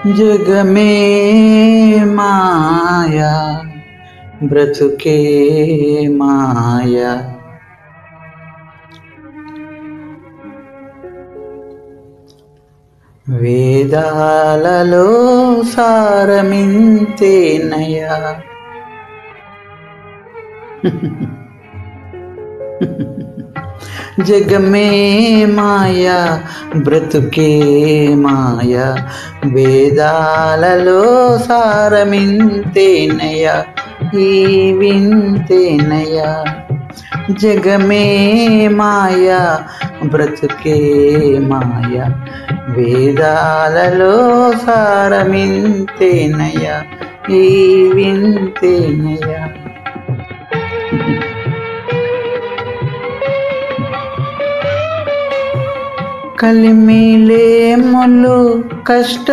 జగమే మాయా బ్రతుకే మాయా. వేదాలలో సారమింతేనయ్యా. జగమే మాయా బ్రతుకే మాయా, వేదాలలో సారమింతేనయ్యా, ఈ వింతేనయ్యా. జగమే మాయా బ్రతుకే మాయా, వేదాలలో సారమింతేనయ్యా, ఈ వింతేనయ్యా. కలిమిలేములు కష్ట